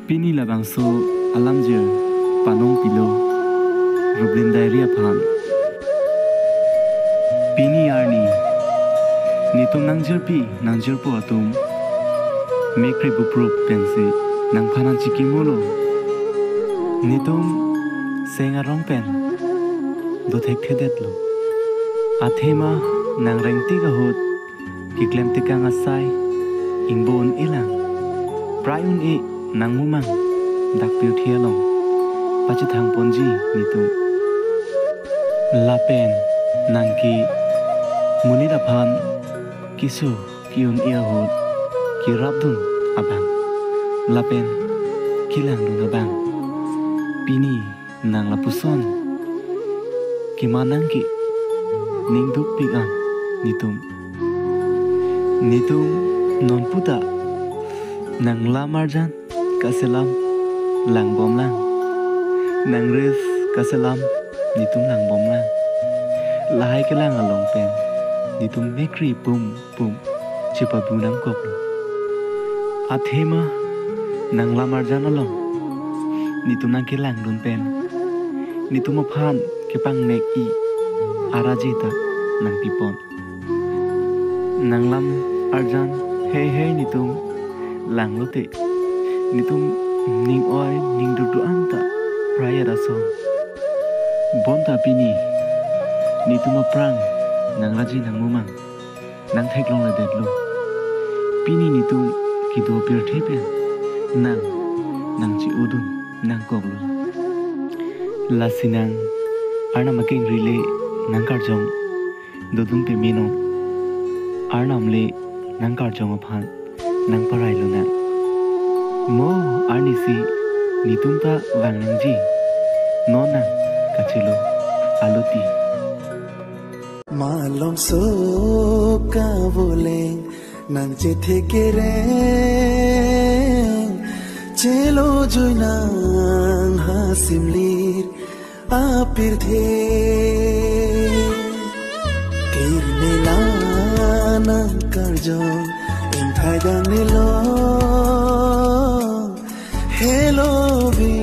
Pini labangso alamjer panong pilo rublin diarrhea phan Pini arni nitum nangjer pi nangjer po atum mekre buprup pensi nang phanan chikimolo nitum senga rong pen do thek thedetlo athema nang rengti ga hot kiklem tikang asai ingbon ilang prayun e nang mumang dak piu thialong pachi thang ponji nitum lapen nangki munida phan kisu kiun ia hot kirabdun abang lapen kilang dun abang pini nang lapuson kimanang ki ningduk pigang nitum non puta nang lamarjan kaselam lang bomlang nang res kaselam nitum lang bomlang lahai kelang along pen nitum mekri pum pum chipa bunang koplo athema nang lamarjan along nitum nang kelang dun pen nitum phan kepang nek i arajita nang pipon nang lam arjan hey nitum lang lote nitum ning oi ning du anta praya raso bonta pini nitum prang nang raji nang mumang nang theklong la detlo pini nitum kido pir thepen nang chi udun nang koklo lasinang arna making rile nang karjong dodun pe mino arnamle nang karjong phan nang parai luna mo arnisi nitumta wangnangji nona kachilo aluti malom so ka boleng nang che thekere chelo joinang hasimlir apir the kirnela nang karjong thai dang nilo hello vi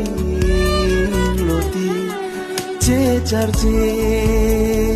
loti che charche